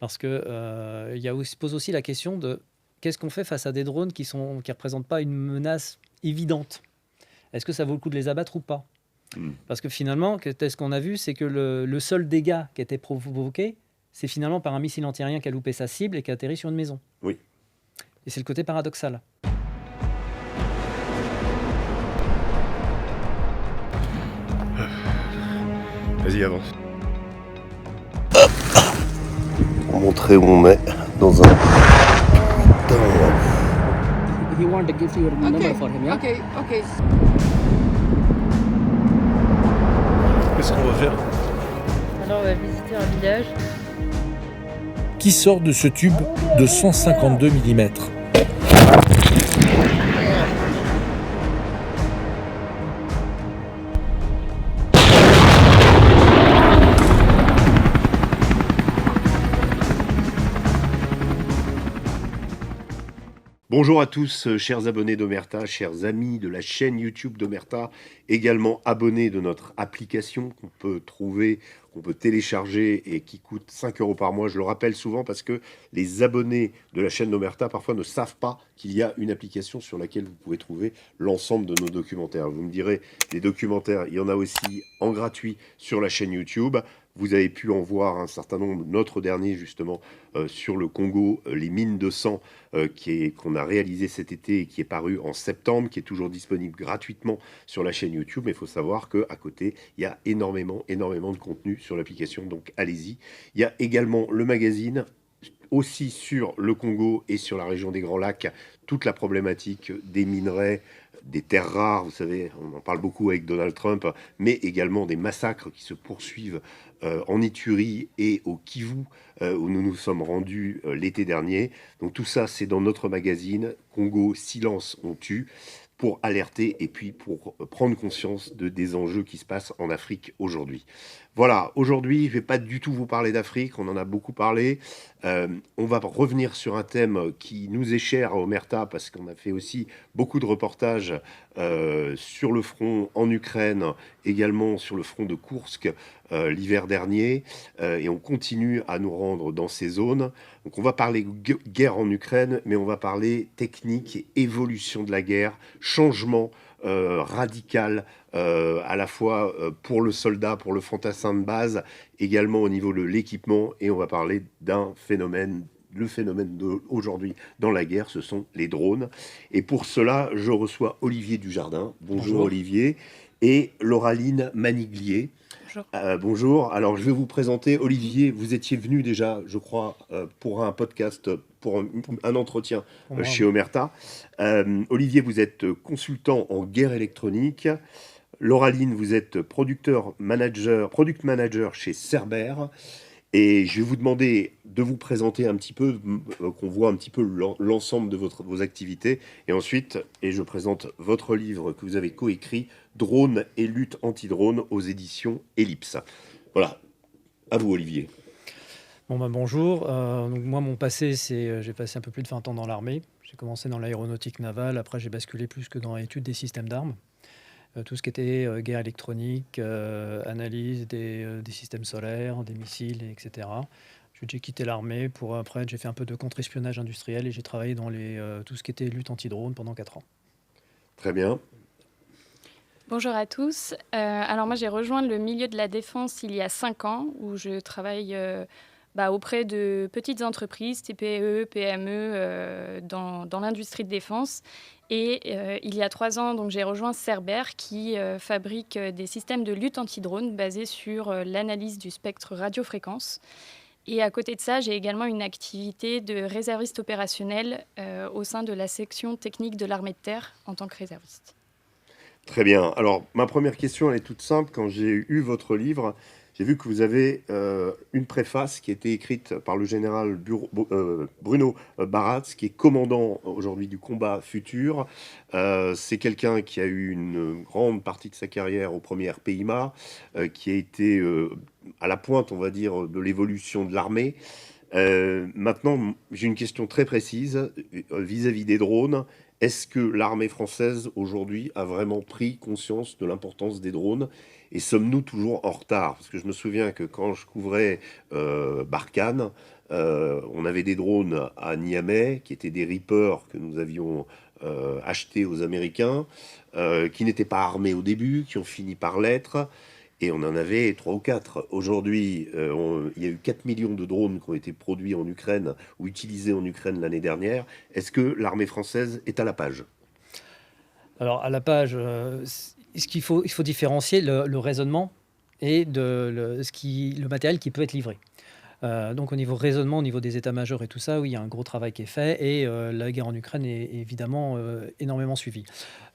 Parce que, il y a aussi se pose aussi la question de qu'est-ce qu'on fait face à des drones qui représentent pas une menace évidente? Est-ce que ça vaut le coup de les abattre ou pas? Mmh. Parce que finalement, ce qu'on a vu, c'est que le seul dégât qui a été provoqué, c'est finalement par un missile antiaérien qui a loupé sa cible et qui a atterri sur une maison. Oui. Et c'est le côté paradoxal. Vas-y, avance. Pour montrer où on est dans un... You want to give your Okay, okay, okay. Qu'est-ce qu'on va faire? Alors on va visiter un village. Qui sort de ce tube de 152 mm. Bonjour à tous, chers abonnés d'Omerta, chers amis de la chaîne YouTube d'Omerta, également abonnés de notre application qu'on peut trouver, qu'on peut télécharger et qui coûte 5 € par mois. Je le rappelle souvent parce que les abonnés de la chaîne d'Omerta parfois ne savent pas qu'il y a une application sur laquelle vous pouvez trouver l'ensemble de nos documentaires. Vous me direz, les documentaires, il y en a aussi en gratuit sur la chaîne YouTube. Vous avez pu en voir un certain nombre, notre dernier justement, sur le Congo, les mines de sang, qu'on a réalisé cet été et qui est paru en septembre, qui est toujours disponible gratuitement sur la chaîne YouTube. Mais il faut savoir qu'à côté, il y a énormément de contenu sur l'application, donc allez-y. Il y a également le magazine, aussi sur le Congo et sur la région des Grands Lacs, toute la problématique des minerais, des terres rares, vous savez, on en parle beaucoup avec Donald Trump, mais également des massacres qui se poursuivent en Ituri et au Kivu, où nous nous sommes rendus l'été dernier. Donc tout ça, c'est dans notre magazine Congo, silence, on tue, pour alerter et puis pour prendre conscience des enjeux qui se passent en Afrique aujourd'hui. Voilà, aujourd'hui, je ne vais pas du tout vous parler d'Afrique, on en a beaucoup parlé. On va revenir sur un thème qui nous est cher à Omerta parce qu'on a fait aussi beaucoup de reportages sur le front en Ukraine, également sur le front de Koursk l'hiver dernier, et on continue à nous rendre dans ces zones. Donc on va parler guerre en Ukraine, mais on va parler technique et évolution de la guerre, changement radical à la fois pour le soldat, pour le fantassin de base, également au niveau de l'équipement, et on va parler d'un phénomène. Le phénomène d'aujourd'hui dans la guerre, ce sont les drones. Et pour cela, je reçois Olivier Dujardin. Bonjour. Olivier. Et Lauraline Maniglier. Bonjour. Bonjour. Alors, je vais vous présenter. Olivier, vous étiez venu déjà, je crois, pour un podcast, pour un entretien chez Omerta. Olivier, vous êtes consultant en guerre électronique. Lauraline, vous êtes product manager chez Cerber. Et je vais vous demander de vous présenter un petit peu, qu'on voit un petit peu l'ensemble de vos activités. Et ensuite, je présente votre livre que vous avez coécrit, Drone et lutte anti-drone aux éditions Ellipse. Voilà, à vous Olivier. Bonjour. Donc moi, mon passé, j'ai passé un peu plus de 20 ans dans l'armée. J'ai commencé dans l'aéronautique navale, après j'ai basculé plus que dans l'étude des systèmes d'armes. Tout ce qui était guerre électronique, analyse des systèmes solaires, des missiles, etc. J'ai quitté l'armée pour après, j'ai fait un peu de contre-espionnage industriel et j'ai travaillé dans tout ce qui était lutte anti-drone pendant 4 ans. Très bien. Bonjour à tous. Alors moi, j'ai rejoint le milieu de la défense il y a 5 ans, où je travaille auprès de petites entreprises, TPE, PME, dans l'industrie de défense. Et il y a 3 ans, donc, j'ai rejoint Cerber, qui fabrique des systèmes de lutte anti-drone basés sur l'analyse du spectre radiofréquence. Et à côté de ça, j'ai également une activité de réserviste opérationnel au sein de la section technique de l'armée de terre en tant que réserviste. Très bien. Alors, ma première question, elle est toute simple. Quand j'ai eu votre livre, j'ai vu que vous avez une préface qui a été écrite par le général Bruno Baratz, qui est commandant aujourd'hui du combat futur. C'est quelqu'un qui a eu une grande partie de sa carrière au premier RPIMA, qui a été à la pointe, on va dire, de l'évolution de l'armée. Maintenant, j'ai une question très précise vis-à-vis des drones. Est-ce que l'armée française, aujourd'hui, a vraiment pris conscience de l'importance des drones? Et sommes-nous toujours en retard? Parce que je me souviens que quand je couvrais Barkhane, on avait des drones à Niamey, qui étaient des Reapers que nous avions achetés aux Américains, qui n'étaient pas armés au début, qui ont fini par l'être. Et on en avait 3 ou 4. Aujourd'hui, il y a eu 4 millions de drones qui ont été produits en Ukraine ou utilisés en Ukraine l'année dernière. Est-ce que l'armée française est à la page? Alors, à la page, il faut différencier le raisonnement et le matériel qui peut être livré. Donc au niveau raisonnement, au niveau des états-majors et tout ça, oui, il y a un gros travail qui est fait et la guerre en Ukraine est évidemment énormément suivie.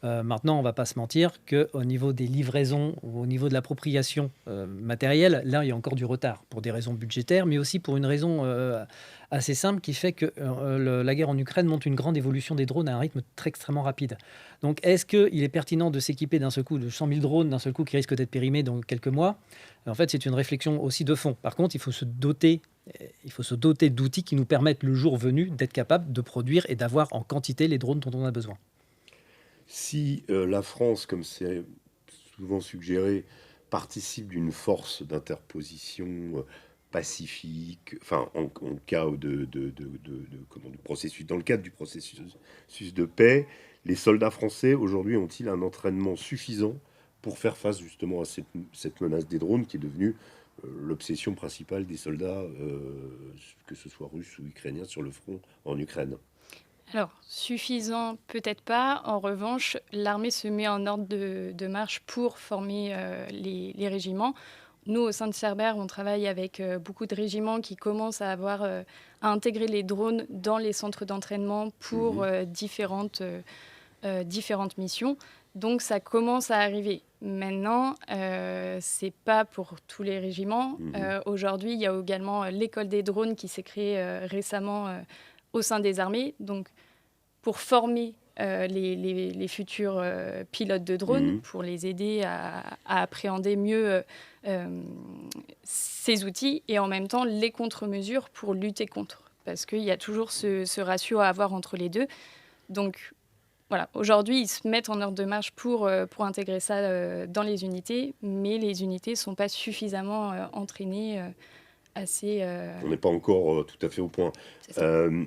Maintenant, on ne va pas se mentir qu'au niveau des livraisons ou au niveau de l'appropriation matérielle, là, il y a encore du retard pour des raisons budgétaires, mais aussi pour une raison assez simple qui fait que la guerre en Ukraine montre une grande évolution des drones à un rythme très extrêmement rapide. Donc est-ce qu'il est pertinent de s'équiper d'un seul coup de 100 000 drones, d'un seul coup qui risquent d'être périmés dans quelques mois? En fait, c'est une réflexion aussi de fond. Par contre, il faut se doter d'outils qui nous permettent, le jour venu, d'être capable de produire et d'avoir en quantité les drones dont on a besoin. Si la France, comme c'est souvent suggéré, participe d'une force d'interposition pacifique, enfin en cas de processus, dans le cadre du processus de paix, les soldats français aujourd'hui ont-ils un entraînement suffisant pour faire face justement à cette menace des drones qui est devenue l'obsession principale des soldats, que ce soit russes ou ukrainiens, sur le front en Ukraine? Alors, suffisant, peut-être pas. En revanche, l'armée se met en ordre de marche pour former les régiments. Nous, au sein de Cerbère, on travaille avec beaucoup de régiments qui commencent à intégrer les drones dans les centres d'entraînement pour différentes missions. Donc, ça commence à arriver. Maintenant, c'est pas pour tous les régiments. Aujourd'hui, il y a également l'école des drones qui s'est créée récemment au sein des armées, donc pour former les futurs pilotes de drones, pour les aider à appréhender mieux ces outils et en même temps les contre-mesures pour lutter contre. Parce qu'il y a toujours ce ratio à avoir entre les deux. Donc voilà, aujourd'hui, ils se mettent en ordre de marche pour intégrer ça dans les unités, mais les unités ne sont pas suffisamment entraînées. On n'est pas encore tout à fait au point.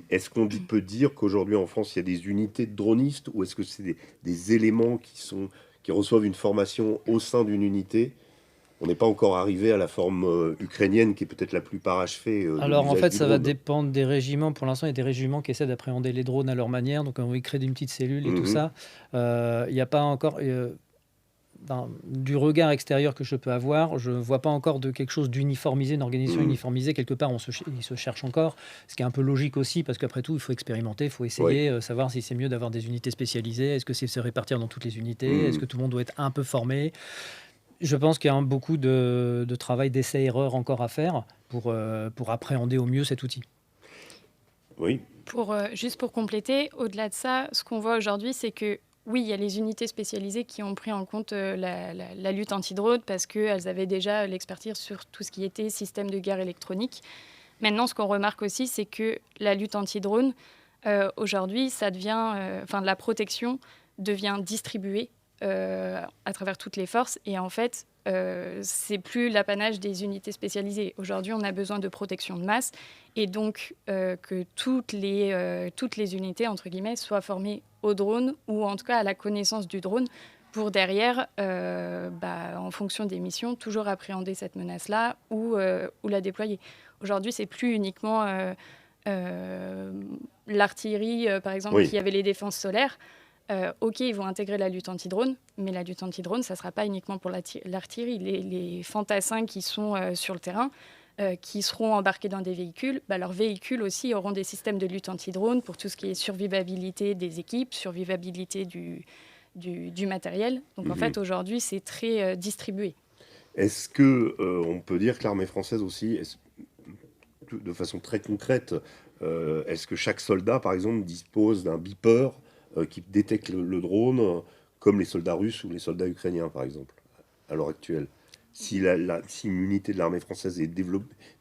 Est-ce qu'on peut dire qu'aujourd'hui en France, il y a des unités de dronistes ou est-ce que c'est des éléments qui reçoivent une formation au sein d'une unité? On n'est pas encore arrivé à la forme ukrainienne qui est peut-être la plus parachevée. Alors en fait, ça va dépendre des régiments. Pour l'instant, il y a des régiments qui essaient d'appréhender les drones à leur manière. Donc on va créer une petite cellule et tout ça. Il n'y a pas encore... du regard extérieur que je peux avoir, je ne vois pas encore de quelque chose d'uniformisé, une organisation uniformisée. Quelque part, ils se cherchent encore, ce qui est un peu logique aussi, parce qu'après tout, il faut expérimenter, il faut essayer, savoir si c'est mieux d'avoir des unités spécialisées, est-ce que c'est se répartir dans toutes les unités, est-ce que tout le monde doit être un peu formé. Je pense qu'il y a beaucoup de travail d'essai-erreur encore à faire pour appréhender au mieux cet outil. Oui. Juste pour compléter, au-delà de ça, ce qu'on voit aujourd'hui, c'est que oui, il y a les unités spécialisées qui ont pris en compte la lutte anti-drone parce qu'elles avaient déjà l'expertise sur tout ce qui était système de guerre électronique. Maintenant, ce qu'on remarque aussi, c'est que la lutte anti-drone, aujourd'hui, la protection devient distribuée à travers toutes les forces. Et en fait, c'est plus l'apanage des unités spécialisées. Aujourd'hui, on a besoin de protection de masse et donc que toutes les unités, entre guillemets, soient formées au drone ou en tout cas à la connaissance du drone pour derrière, en fonction des missions, toujours appréhender cette menace-là ou la déployer. Aujourd'hui, c'est plus uniquement l'artillerie, par exemple, qui avait les défenses solaires. OK, ils vont intégrer la lutte anti-drone, mais la lutte anti-drone, ça ne sera pas uniquement pour l'artillerie. Les fantassins qui sont sur le terrain, qui seront embarqués dans des véhicules, leurs véhicules aussi auront des systèmes de lutte anti-drone pour tout ce qui est survivabilité des équipes, survivabilité du matériel. Donc en fait, aujourd'hui, c'est très distribué. Est-ce qu'on peut dire que l'armée française aussi, de façon très concrète, est-ce que chaque soldat, par exemple, dispose d'un beeper qui détecte le drone, comme les soldats russes ou les soldats ukrainiens, par exemple, à l'heure actuelle? Si une unité de l'armée française est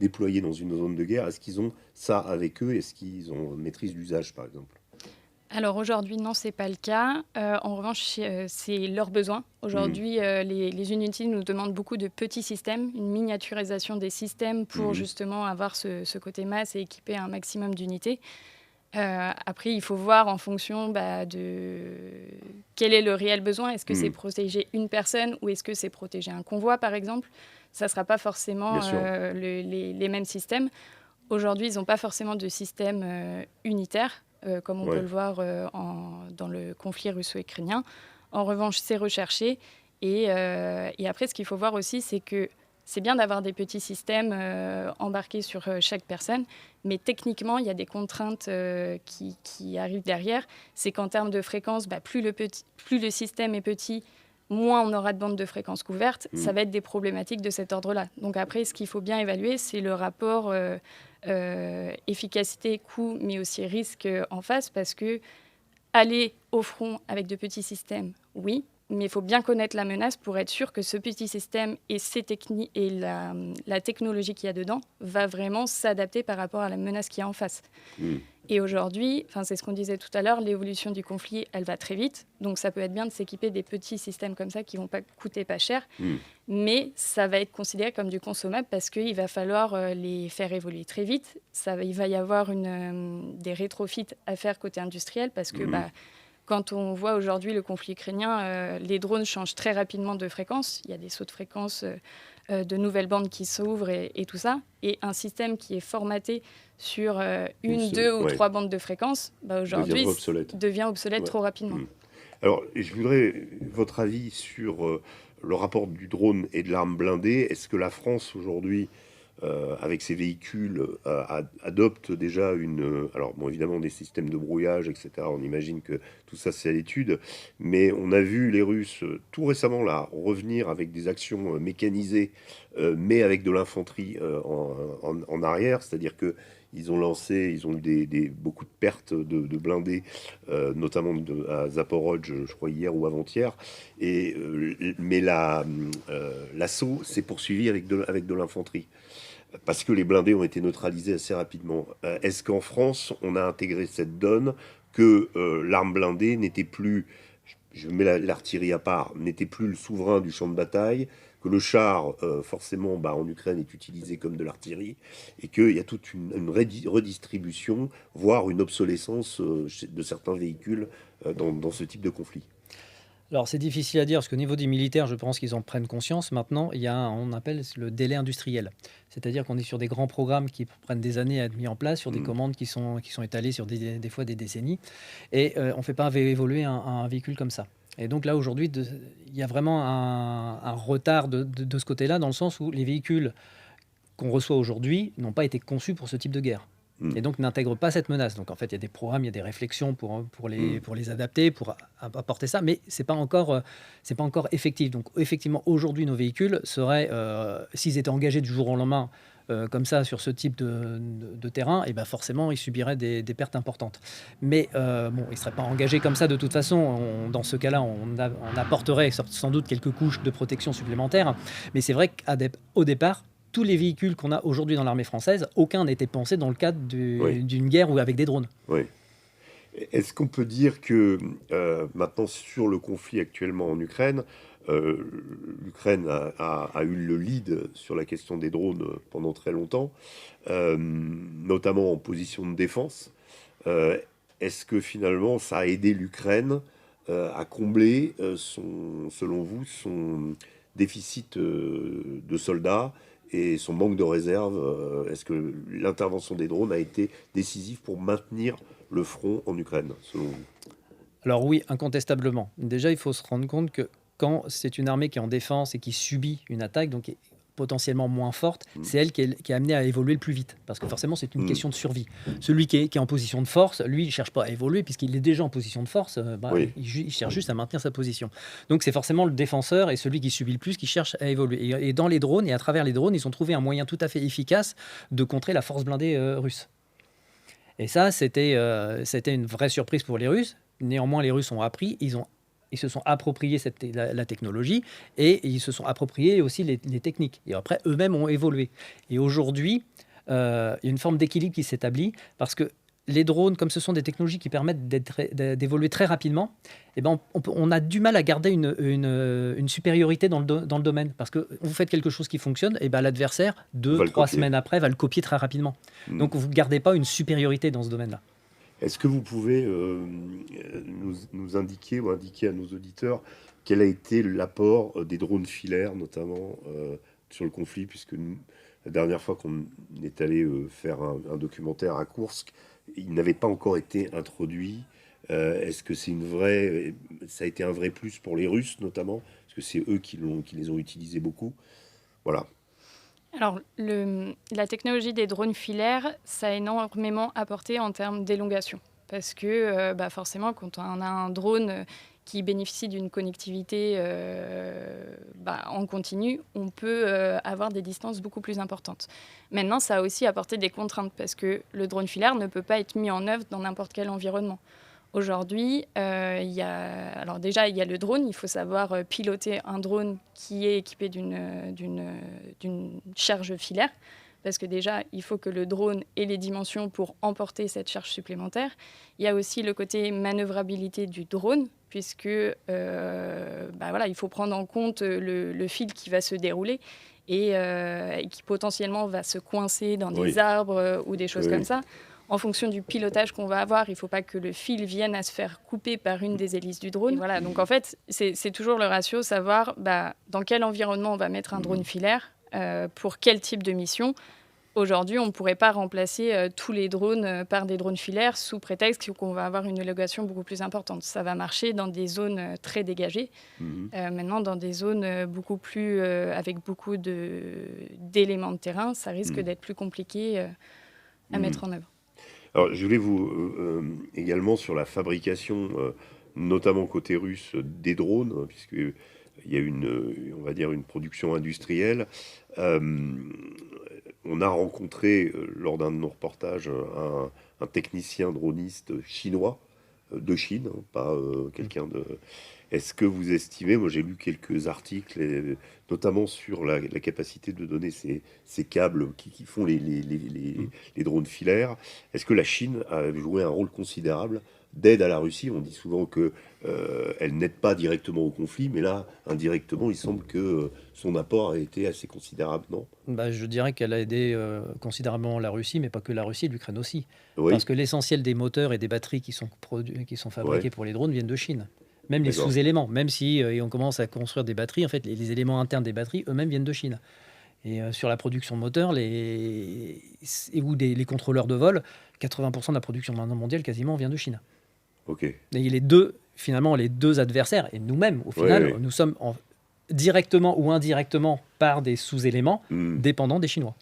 déployée dans une zone de guerre, est-ce qu'ils ont ça avec eux? Est-ce qu'ils ont maîtrise d'usage, par exemple? Alors aujourd'hui, non, c'est pas le cas. En revanche, c'est leurs besoins. Aujourd'hui, les Unity nous demandent beaucoup de petits systèmes, une miniaturisation des systèmes pour justement avoir ce côté masse et équiper un maximum d'unités. Après, il faut voir en fonction de quel est le réel besoin. Est-ce que c'est protéger une personne ou est-ce que c'est protéger un convoi, par exemple? Ça ne sera pas forcément les mêmes systèmes. Aujourd'hui, ils n'ont pas forcément de système unitaire, comme on peut le voir dans le conflit russo-ukrainien. En revanche, c'est recherché. Et après, ce qu'il faut voir aussi, c'est que c'est bien d'avoir des petits systèmes embarqués sur chaque personne, mais techniquement, il y a des contraintes qui arrivent derrière. C'est qu'en termes de fréquence, plus le système est petit, moins on aura de bandes de fréquences couvertes. Ça va être des problématiques de cet ordre-là. Donc après, ce qu'il faut bien évaluer, c'est le rapport efficacité-coût, mais aussi risque en face, parce que aller au front avec de petits systèmes, oui, mais il faut bien connaître la menace pour être sûr que ce petit système et la technologie qu'il y a dedans va vraiment s'adapter par rapport à la menace qu'il y a en face. Et aujourd'hui, c'est ce qu'on disait tout à l'heure, l'évolution du conflit, elle va très vite. Donc ça peut être bien de s'équiper des petits systèmes comme ça qui ne vont pas coûter pas cher. Mais ça va être considéré comme du consommable parce qu'il va falloir les faire évoluer très vite. Il va y avoir des rétrofits à faire côté industriel parce que quand on voit aujourd'hui le conflit ukrainien, les drones changent très rapidement de fréquence. Il y a des sauts de fréquence, de nouvelles bandes qui s'ouvrent et tout ça. Et un système qui est formaté sur deux ou trois bandes de fréquence, aujourd'hui, devient obsolète trop rapidement. Alors, je voudrais votre avis sur le rapport du drone et de l'arme blindée. Est-ce que la France, aujourd'hui, avec ses véhicules, adopte déjà alors bon, évidemment des systèmes de brouillage, etc. On imagine que tout ça c'est à l'étude, mais on a vu les Russes tout récemment là revenir avec des actions mécanisées, mais avec de l'infanterie en arrière, c'est-à-dire que ils ont eu beaucoup de pertes de blindés, notamment à Zaporozhye, je crois hier ou avant-hier. Mais l'assaut s'est poursuivi avec de l'infanterie, parce que les blindés ont été neutralisés assez rapidement. Est-ce qu'en France, on a intégré cette donne que l'arme blindée n'était plus, je mets l'artillerie à part, n'était plus le souverain du champ de bataille, que le char, forcément, en Ukraine, est utilisé comme de l'artillerie, et qu'il y a toute une redistribution, voire une obsolescence de certains véhicules dans ce type de conflit? Alors c'est difficile à dire parce qu'au niveau des militaires, je pense qu'ils en prennent conscience maintenant. Il y a on appelle le délai industriel. C'est-à-dire qu'on est sur des grands programmes qui prennent des années à être mis en place, sur des commandes qui sont étalées sur des fois des décennies. Et on ne fait pas évoluer un véhicule comme ça. Et donc là, aujourd'hui, il y a vraiment un retard de ce côté-là, dans le sens où les véhicules qu'on reçoit aujourd'hui n'ont pas été conçus pour ce type de guerre. Et donc n'intègrent pas cette menace. Donc en fait, il y a des programmes, il y a des réflexions pour les adapter, pour apporter ça, mais c'est pas encore effectif. Donc effectivement, aujourd'hui, nos véhicules seraient, s'ils étaient engagés du jour au lendemain, comme ça, sur ce type de terrain, et forcément, ils subiraient des pertes importantes. Mais ils ne seraient pas engagés comme ça de toute façon. Dans ce cas-là, on apporterait sans doute quelques couches de protection supplémentaires. Mais c'est vrai qu'au départ, tous les véhicules qu'on a aujourd'hui dans l'armée française, aucun n'était pensé dans le cadre d'une guerre ou avec des drones. Oui. Est-ce qu'on peut dire que maintenant, sur le conflit actuellement en Ukraine, l'Ukraine a eu le lead sur la question des drones pendant très longtemps, notamment en position de défense. Est-ce que finalement, ça a aidé l'Ukraine à combler, selon vous, son déficit de soldats et son manque de réserve? Est-ce que l'intervention des drones a été décisive pour maintenir le front en Ukraine, selon vous? Alors oui, incontestablement. Déjà, il faut se rendre compte que quand c'est une armée qui est en défense et qui subit une attaque, donc qui est potentiellement moins forte, c'est elle qui est amenée à évoluer le plus vite. Parce que forcément, c'est une question de survie. Celui qui est en position de force, lui, il ne cherche pas à évoluer, puisqu'il est déjà en position de force, il cherche juste à maintenir sa position. Donc c'est forcément le défenseur et celui qui subit le plus qui cherche à évoluer. Et dans les drones, et à travers les drones, ils ont trouvé un moyen tout à fait efficace de contrer la force blindée russe. Et ça, c'était une vraie surprise pour les Russes. Néanmoins, les Russes ont appris, ils se sont appropriés la technologie et ils se sont appropriés aussi les techniques. Et après, eux-mêmes ont évolué. Et aujourd'hui, il y a une forme d'équilibre qui s'établit parce que les drones, comme ce sont des technologies qui permettent d'évoluer très rapidement, eh ben on a du mal à garder une supériorité dans le domaine. Parce que vous faites quelque chose qui fonctionne, et ben l'adversaire, On va le 2-3 copier. semaines après, va le copier très rapidement. Mm. Donc vous ne gardez pas une supériorité dans ce domaine-là. Est-ce que vous pouvez nous indiquer ou indiquer à nos auditeurs quel a été l'apport des drones filaires, notamment sur le conflit, puisque la dernière fois qu'on est allé faire un documentaire à Koursk, il n'avait pas encore été introduit. Est-ce que c'est ça a été un vrai plus pour les Russes, notamment, parce que c'est eux qui les ont utilisés beaucoup. Voilà. Alors, la technologie des drones filaires, ça a énormément apporté en termes d'élongation. Parce que forcément, quand on a un drone qui bénéficie d'une connectivité en continu, on peut avoir des distances beaucoup plus importantes. Maintenant, ça a aussi apporté des contraintes parce que le drone filaire ne peut pas être mis en œuvre dans n'importe quel environnement. Aujourd'hui, il y a le drone. Il faut savoir piloter un drone qui est équipé d'une charge filaire. Parce que déjà, il faut que le drone ait les dimensions pour emporter cette charge supplémentaire. Il y a aussi le côté manœuvrabilité du drone, puisque il faut prendre en compte le fil qui va se dérouler et qui potentiellement va se coincer dans des arbres ou des choses comme ça. En fonction du pilotage qu'on va avoir, il ne faut pas que le fil vienne à se faire couper par une des hélices du drone. Et voilà, donc en fait, c'est toujours le ratio, savoir dans quel environnement on va mettre un drone filaire, pour quel type de mission. Aujourd'hui, on ne pourrait pas remplacer tous les drones par des drones filaires sous prétexte qu'on va avoir une élongation beaucoup plus importante. Ça va marcher dans des zones très dégagées. Maintenant, dans des zones beaucoup plus avec beaucoup d'éléments de terrain, ça risque d'être plus compliqué à mettre en œuvre. Alors, je voulais vous également sur la fabrication, notamment côté russe, des drones, puisqu'il y a on va dire une production industrielle. On a rencontré, lors d'un de nos reportages, un technicien droniste chinois, de Chine, pas quelqu'un de... Est-ce que vous estimez, moi j'ai lu quelques articles, notamment sur la capacité de donner ces câbles qui font les drones filaires, est-ce que la Chine a joué un rôle considérable d'aide à la Russie? On dit souvent qu'elle n'aide pas directement au conflit, mais là, indirectement, il semble que son apport a été assez considérable, non? Je dirais qu'elle a aidé considérablement la Russie, mais pas que la Russie, l'Ukraine aussi. Oui. Parce que l'essentiel des moteurs et des batteries qui sont fabriqués pour les drones viennent de Chine. Même les sous-éléments, même si on commence à construire des batteries, en fait, les éléments internes des batteries, eux-mêmes viennent de Chine. Et sur la production de moteurs les contrôleurs de vol, 80% de la production mondiale quasiment vient de Chine. Ok. Et les deux adversaires, et nous-mêmes, au final, nous sommes directement ou indirectement par des sous-éléments dépendants des Chinois.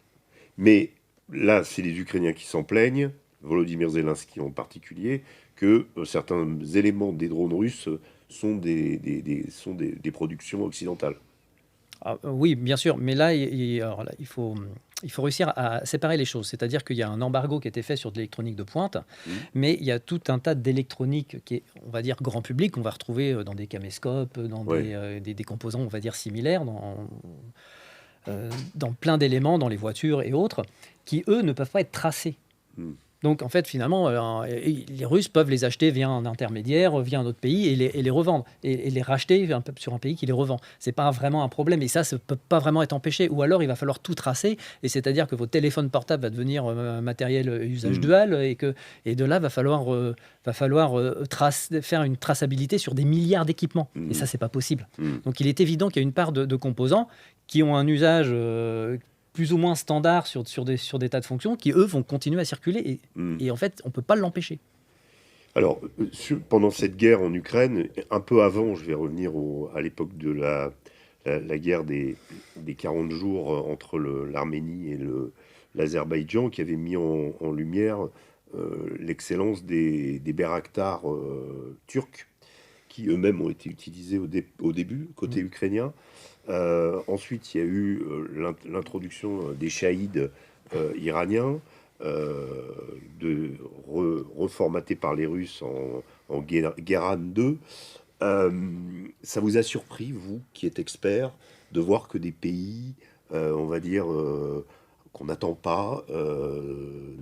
Mais là, c'est les Ukrainiens qui s'en plaignent, Volodymyr Zelensky en particulier, que certains éléments des drones russes sont des productions occidentales. Oui, bien sûr, mais là, il faut réussir à séparer les choses. C'est-à-dire qu'il y a un embargo qui a été fait sur de l'électronique de pointe, mais il y a tout un tas d'électronique qui est, on va dire, grand public, qu'on va retrouver dans des caméscopes, dans des composants, on va dire, similaires, dans plein d'éléments, dans les voitures et autres, qui, eux, ne peuvent pas être tracés. Donc, en fait, finalement, les Russes peuvent les acheter via un intermédiaire, via un autre pays, et les revendre, et les racheter sur un pays qui les revend. Ce n'est pas vraiment un problème, et ça ne peut pas vraiment être empêché. Ou alors, il va falloir tout tracer, et c'est-à-dire que votre téléphone portable va devenir matériel usage dual, et de là, va falloir faire une traçabilité sur des milliards d'équipements. Et ça, ce n'est pas possible. Donc, il est évident qu'il y a une part de composants qui ont un usage... plus ou moins standard sur des tas de fonctions qui, eux, vont continuer à circuler. Et en fait, on ne peut pas l'empêcher. Alors, pendant cette guerre en Ukraine, un peu avant, je vais revenir à l'époque de la guerre des 40 jours entre l'Arménie et l'Azerbaïdjan, qui avait mis en lumière l'excellence des Bayraktar turcs, qui eux-mêmes ont été utilisés au début, côté ukrainien. Ensuite, il y a eu l'introduction des Shahed iraniens, reformatés par les Russes en Geran 2. Ça vous a surpris, vous, qui êtes expert, de voir que des pays, on va dire, qu'on n'attend pas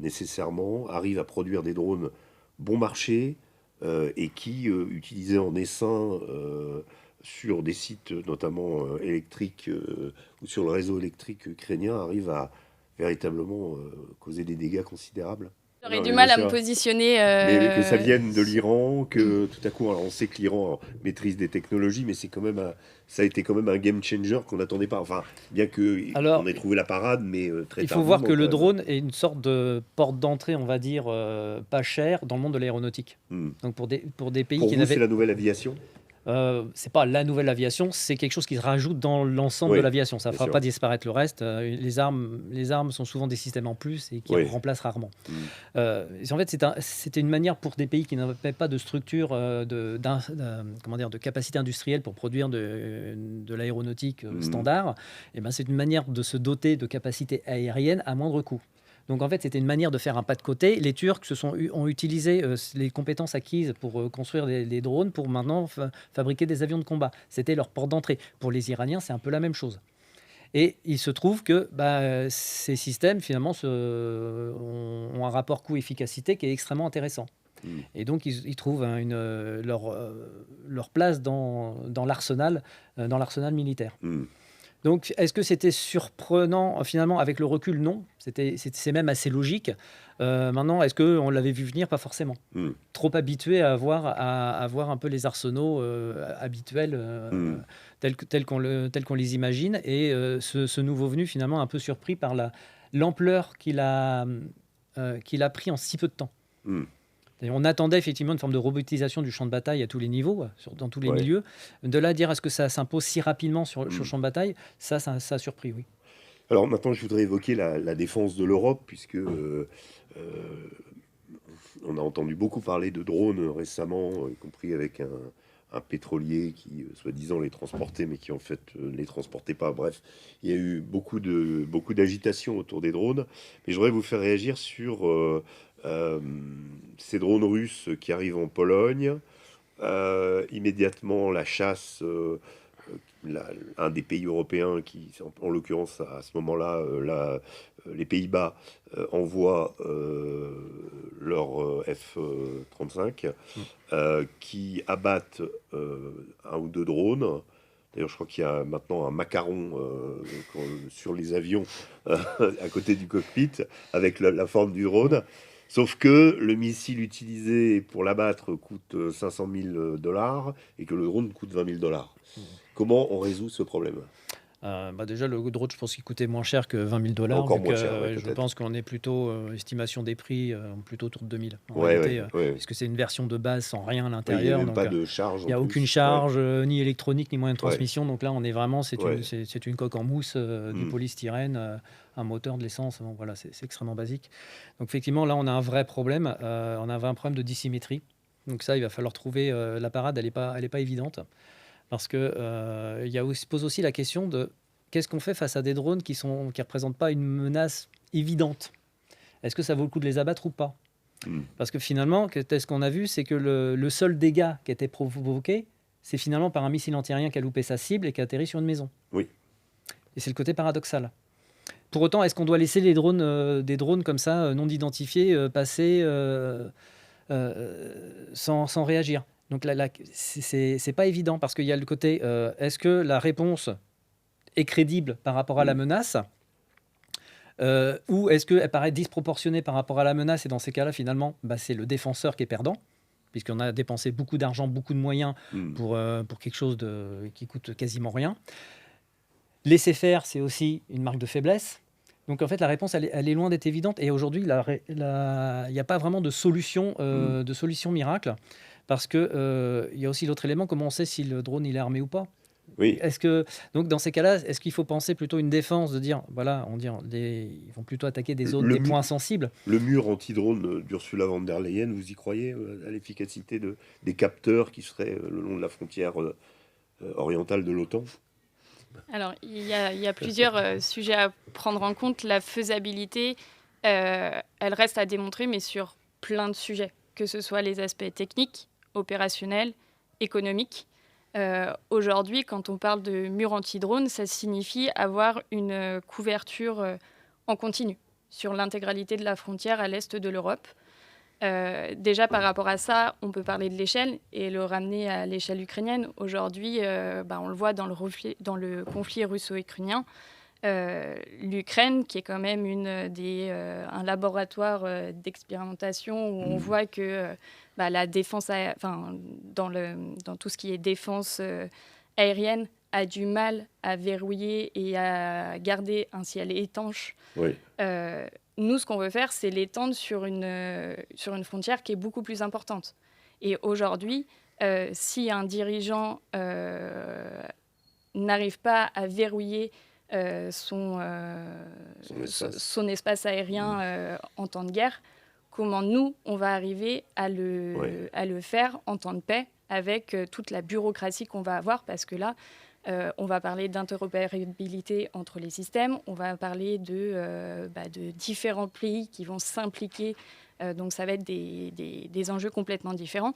nécessairement, arrivent à produire des drones bon marché et qui, utilisés en essaim sur des sites notamment électriques ou sur le réseau électrique ukrainien, arrivent à véritablement causer des dégâts considérables. J'aurais Non, du mais mal bien à me sûr. positionner. Mais que ça vienne de l'Iran, que tout à coup, alors on sait que l'Iran maîtrise des technologies, mais c'est quand même ça a été quand même un game changer qu'on n'attendait pas. Enfin, bien Alors, qu'on ait trouvé la parade, mais très il faut voir tardivement que quand le même. drone est une sorte de porte d'entrée, on va dire, pas chère dans le monde de l'aéronautique. Hmm. Donc pour des pays Pour qui vous, c'est n'avaient... la nouvelle aviation? c'est pas la nouvelle aviation, c'est quelque chose qui se rajoute dans l'ensemble de Oui, l'aviation. Ça ne bien fera sûr. pas disparaître le reste. Les armes sont souvent des systèmes en plus et qui Oui. remplacent rarement. Hmm. En fait, c'était une manière pour des pays qui n'avaient pas de structure, comment dire, de capacité industrielle pour produire de l'aéronautique standard. Et ben, c'est une manière de se doter de capacités aériennes à moindre coût. Donc en fait, c'était une manière de faire un pas de côté. Les Turcs ont utilisé les compétences acquises pour construire des drones pour maintenant fabriquer des avions de combat. C'était leur porte d'entrée. Pour les Iraniens, c'est un peu la même chose. Et il se trouve que ces systèmes, finalement, ont un rapport coût-efficacité qui est extrêmement intéressant. Et donc, ils trouvent leur place dans l'arsenal militaire. Donc, est-ce que c'était surprenant? Finalement, avec le recul, non. C'est même assez logique. Maintenant, est-ce qu'on l'avait vu venir? Pas forcément. Trop habitué à voir un peu les arsenaux habituels tels qu'on les imagine. Et ce nouveau venu, finalement, un peu surpris par l'ampleur qu'il a pris en si peu de temps. Et on attendait effectivement une forme de robotisation du champ de bataille à tous les niveaux, dans tous les milieux. De là à dire est-ce que ça s'impose si rapidement sur le champ de bataille, ça a surpris, oui. Alors maintenant, je voudrais évoquer la défense de l'Europe, puisque on a entendu beaucoup parler de drones récemment, y compris avec un pétrolier qui, soi-disant, les transportait, mais qui en fait ne les transportait pas. Bref, il y a eu beaucoup d'agitation autour des drones. Mais je voudrais vous faire réagir sur ces drones russes qui arrivent en Pologne. Immédiatement, la chasse, un des pays européens qui, en l'occurrence à ce moment-là, les Pays-Bas, envoie leur F-35 qui abattent un ou deux drones. D'ailleurs, je crois qu'il y a maintenant un macaron sur les avions à côté du cockpit avec la forme du drone. Sauf que le missile utilisé pour l'abattre coûte $500 000 et que le drone coûte $20 000. Comment on résout ce problème? Déjà, le drone, je pense qu'il coûtait moins cher que $20 000. Encore Donc, moins cher, ouais, je peut-être. pense qu'on est plutôt, estimation des prix, plutôt autour de 2000 en Ouais, réalité, ouais. puisque c'est une version de base sans rien à Oui, il n'y a l'intérieur. même Donc, pas de charge. il n'y a en aucune plus. charge, ni électronique, ni moyen de Ouais. transmission. Donc là, on est vraiment, c'est Ouais. une coque en mousse, du polystyrène, un moteur, de l'essence. Bon, voilà, c'est extrêmement basique. Donc effectivement, là, on a un vrai problème. On a un vrai problème de dissymétrie. Donc ça, il va falloir trouver la parade. Elle n'est pas évidente. Parce que se pose aussi la question de qu'est-ce qu'on fait face à des drones qui ne représentent pas une menace évidente? Est-ce que ça vaut le coup de les abattre ou pas? Parce que finalement, ce qu'on a vu, c'est que le seul dégât qui a été provoqué, c'est finalement par un missile antiaérien qui a loupé sa cible et qui a atterri sur une maison. Oui. Et c'est le côté paradoxal. Pour autant, est-ce qu'on doit laisser des drones comme ça, non identifiés, passer sans réagir? Donc là, c'est pas évident parce qu'il y a le côté est-ce que la réponse est crédible par rapport à la menace ou est-ce qu'elle paraît disproportionnée par rapport à la menace et dans ces cas-là, finalement, c'est le défenseur qui est perdant puisqu'on a dépensé beaucoup d'argent, beaucoup de moyens pour quelque chose qui coûte quasiment rien. Laisser faire, c'est aussi une marque de faiblesse. Donc en fait, la réponse, elle est loin d'être évidente. Et aujourd'hui, il n'y a pas vraiment de solution miracle. Parce qu'il y a aussi l'autre élément, comment on sait si le drone il est armé ou pas? Oui. Donc dans ces cas-là, est-ce qu'il faut penser plutôt une défense, de dire, voilà, ils vont plutôt attaquer des zones, des points sensibles? Le mur anti-drone d'Ursula von der Leyen, vous y croyez à l'efficacité des capteurs qui seraient le long de la frontière orientale de l'OTAN? Alors, il y a plusieurs sujets à prendre en compte. La faisabilité, elle reste à démontrer, mais sur plein de sujets, que ce soit les aspects techniques, opérationnels, économiques. Aujourd'hui, quand on parle de mur anti-drone, ça signifie avoir une couverture en continu sur l'intégralité de la frontière à l'est de l'Europe. Déjà, par rapport à ça, on peut parler de l'échelle et le ramener à l'échelle ukrainienne. Aujourd'hui, on le voit dans le conflit russo-ukrainien. L'Ukraine, qui est quand même un laboratoire d'expérimentation où on voit que la défense, dans tout ce qui est défense aérienne, a du mal à verrouiller et à garder un ciel étanche. Oui. Nous, ce qu'on veut faire, c'est l'étendre sur une frontière qui est beaucoup plus importante. Et aujourd'hui, si un dirigeant n'arrive pas à verrouiller son espace aérien en temps de guerre, comment nous, on va arriver à le faire en temps de paix avec toute la bureaucratie qu'on va avoir, parce que là, on va parler d'interopérabilité entre les systèmes, on va parler de différents pays qui vont s'impliquer, donc ça va être des enjeux complètement différents.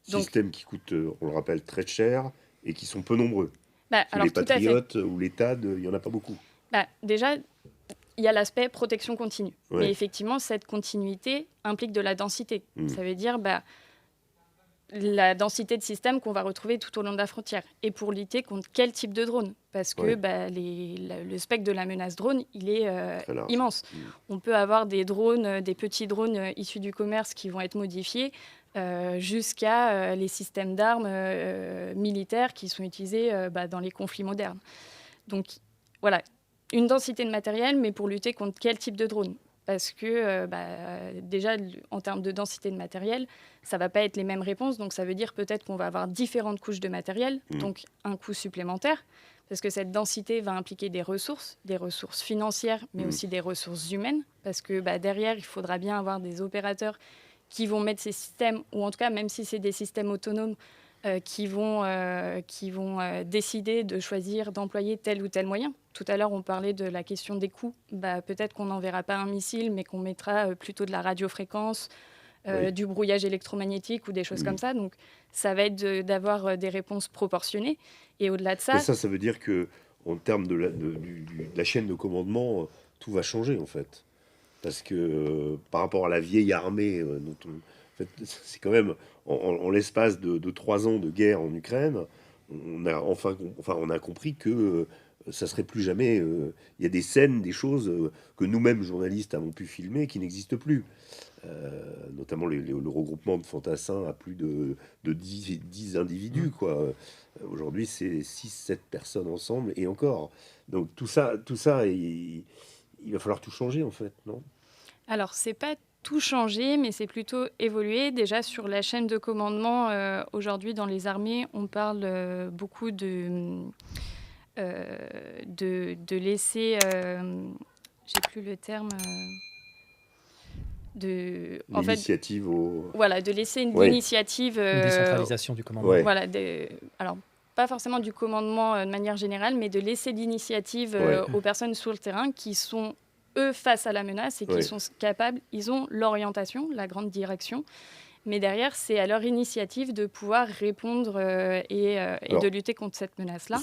Systèmes qui coûtent, on le rappelle, très cher et qui sont peu nombreux. Alors, les patriotes ou les TAD, il n'y en a pas beaucoup. Déjà, il y a l'aspect protection continue. Ouais. Mais effectivement, cette continuité implique de la densité. Ça veut dire la densité de systèmes qu'on va retrouver tout au long de la frontière. Et pour lutter contre quel type de drone ? Parce que le spectre de la menace drone, il est immense. On peut avoir des petits drones issus du commerce qui vont être modifiés jusqu'à les systèmes d'armes militaires qui sont utilisés dans les conflits modernes. Donc voilà, une densité de matériel, mais pour lutter contre quel type de drone ? Parce que déjà, en termes de densité de matériel, ça ne va pas être les mêmes réponses. Donc ça veut dire peut-être qu'on va avoir différentes couches de matériel, donc un coût supplémentaire, parce que cette densité va impliquer des ressources financières, mais aussi des ressources humaines, parce que derrière, il faudra bien avoir des opérateurs qui vont mettre ces systèmes, ou en tout cas, même si c'est des systèmes autonomes, qui vont décider de choisir d'employer tel ou tel moyen. Tout à l'heure, on parlait de la question des coûts. Peut-être qu'on n'enverra pas un missile, mais qu'on mettra plutôt de la radiofréquence, du brouillage électromagnétique ou des choses comme ça. Donc, ça va être d'avoir des réponses proportionnées. Et au-delà de ça... Et ça veut dire qu'en termes de la chaîne de commandement, tout va changer, en fait. Parce que par rapport à la vieille armée, en fait, c'est quand même, en l'espace de 3 ans de guerre en Ukraine, on a compris que ça serait plus jamais... Il y a des scènes, des choses que nous-mêmes, journalistes, avons pu filmer qui n'existent plus. Notamment le regroupement de fantassins à plus de 10 individus, quoi. Aujourd'hui, c'est 6-7 personnes ensemble, et encore. Donc tout ça il va falloir tout changer, en fait, non ? Alors, c'est pas tout changer, mais c'est plutôt évoluer. Déjà, sur la chaîne de commandement, aujourd'hui, dans les armées, on parle beaucoup de laisser... j'ai plus le terme... L'initiative Voilà, de laisser une initiative... Une décentralisation du commandement. Ouais. Voilà, alors, pas forcément du commandement de manière générale, mais de laisser l'initiative aux personnes sur le terrain qui sont, eux, face à la menace et qui sont capables, ils ont l'orientation, la grande direction, mais derrière, c'est à leur initiative de pouvoir répondre et de lutter contre cette menace-là.